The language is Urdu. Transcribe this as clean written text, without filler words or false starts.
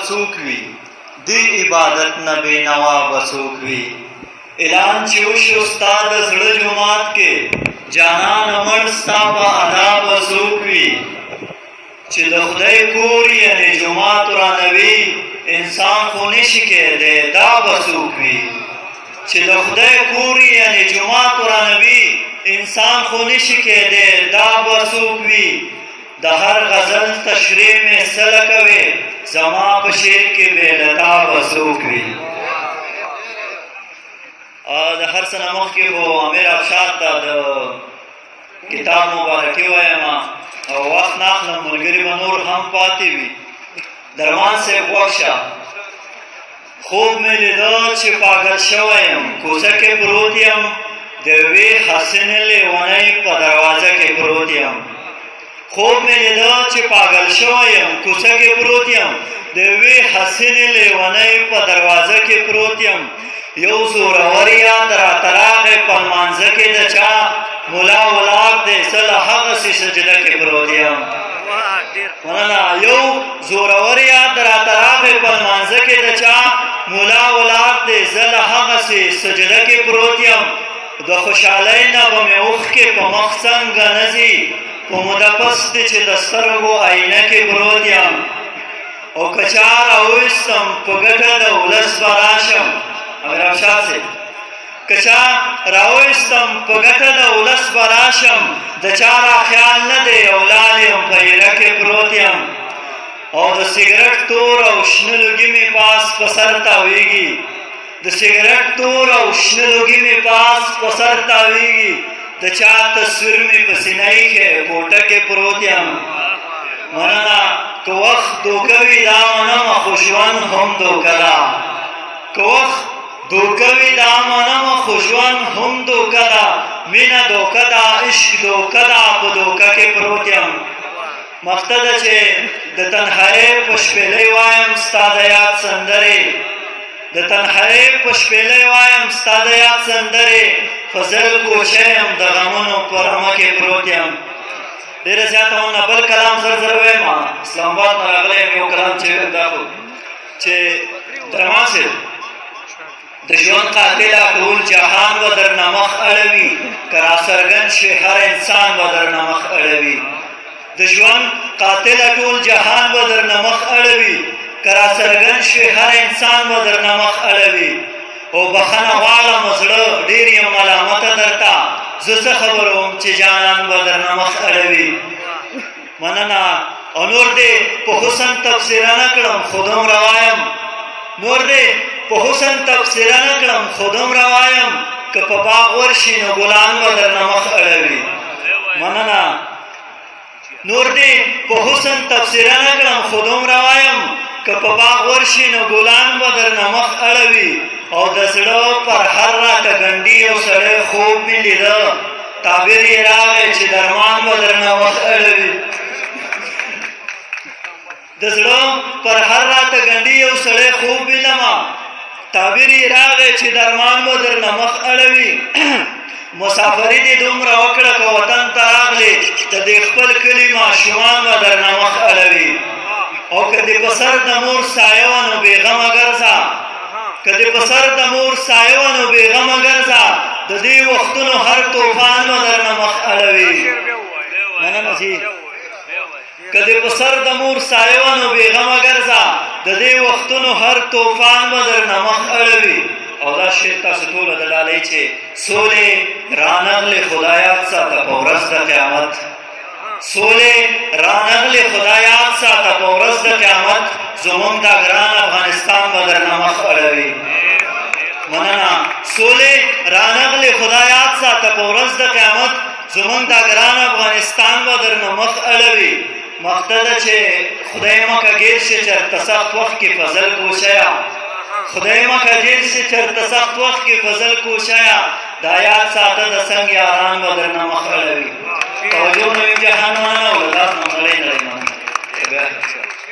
بڅوک وي دی عبادت نه بېنوا بڅوک وي اعلان چې وشي ستا د زړه جومات کې جانانه مړ ستا په ادا بڅوک وي چې د خدای کور یعنې جومات ورانوي انسان خو نشي کېدی دا بڅوک وي چې د خدای کور یعنې جومات ورانوي انسان خو نشي کېدی دا بڅوک وي د هر غزل تشریح مې سله کوې زما په شعر کې بې له تا بڅوک وي د هر څه نه مخکې خو امیر افشار ته د کتاب مبارکي وایم او وخت نه اخلم ملګري به نور هم پاتې وي درمان صاحب غوږ شه خوب مې لیده چې پاگل شوی یم کوڅه کې پروت یم د یوې حسینې لیونۍ په دروازه کې پروت یم خوب مې لیده چې پاگل شوی یم کوڅه کې پروت یم د یوې حسینې لیونۍ په دروازه کې پروت یم یو زورور یاد راته راغی په لمانځه کې د چا ملا ولاړ دی زه له هغسې سجده کې پروت یم مننه یو زورور یاد راته راغی په لمانځه کې د چا ملا ولاړ دی زه له هغسې سجده کې پروت یم د خوشحالۍ نه به مې اوښکې په مخ څنګه نه ځي په موده پس دی چې د سترګو آینه کې پروت یم او که چا راویستم په ګټه د ولس به راشم امیر افشار صاحب که چا راویستم په ګټه د ولس به راشم د چا را خیال نه دی او لال یم په ایره کې پروت یم او د سګرټ تور او شنه لوګي مې پاس په سر تاویږي د سګرټ تور او شنه لوګي مې پاس په سر تاویږي د چا تصویر مې په سینه ایښی کوټه کې پروت یم مننه که وخت دوکه وي دا منمه خو ژوند هم دوکه ده که وخت دوکه وي دا منمه خو ژوند هم دوکه ده مینه دوکه ده عشق دوکه ده په دوکه کې پروت یم مخته ده چې د تنهایۍ په شپېلۍ وایم ستا د یاد سندرې د تنهایۍ په شپېلۍ وایم ستا د یاد سندرې فضل کوچی یم د غمونو په رمه کې پروت یم ډېره زیاته هم نه بل کلام زر زر وایم اسلام آباد نه راغلی یم یو کلام چې دا خو چې درمان صاحب د ژوند قاتله ټول جهان به درنه مخ اړوي که راڅرګند شي هر انسان به درنه مخ اړوي د ژوند قاتله ټول جهان به درنه مخ اړوي که راڅرګند شي هر انسان به درنه مخ اړوي او بخښنه غواړم زړه ډېر یم ملامته درته زه څه خبر وم چې جانان به درنه مخ اړوي مننه او نور دې په حسن تبصره نه کړم خو دومره وایم نور دې په حسن تبصره نه کړم خو دومره وایم که په باغ ورشي نو ګلان به درنه مخ اړوي مننه نور دې په حسن تبصره نه کړم خو دومره وایم که په باغ ورشي نو ګلان به درنه مخ اړوي او د زړه پر هر راته ګنډي یو سړی خوب مې لیده تعبیر یې راغی چې درمان به درنه مخ اړوي د زړه پر هر راته ګنډي یو سړی خوب وینمه تعبیر یې راغی چې درمان به درنه مخ اړوي مسافري دې دومره وکړه که وطن ته راغلې د دې خپل کلي ماشومان به درنه مخ اړوي او که دې په سر د مور سایه وه نو بېغمه ګرځه که دې په سر د مور سایه وه نو بېغمه ګرځه د دې وختونو هر طوفان به درنه مخ اړوي مننه جي که دې په سر د مور سایه وه نو بېغمه ګرځه د دې وختونو هر طوفان به درنه مخ اړوي او دا شعر تاسو ټوله د ډالۍ چې سولې رانغلې خدایات ساته په ورځ د قیامت سولې رانغلې خدایات ساته په ورځ د قیامت زمونږ دا ګران افغانستان به درنه مخ اړوي مننه سولې رانغلې خدایات ساته په ورځ د قیامت زمونږ دا ګران افغانستان به درنه مخ اړوي مخته ده چې خدای مکه ګیر شي چېرته سخت وخت کې فضل کوشیه خدای مکه ګیر شي چېرته سخت وخت کې فضل کوشیه دا یاد ساته د څنګ یاران به درنه مخ اړوي توجه نوي جهان مننه او له لاس نه منلی نه دی مننه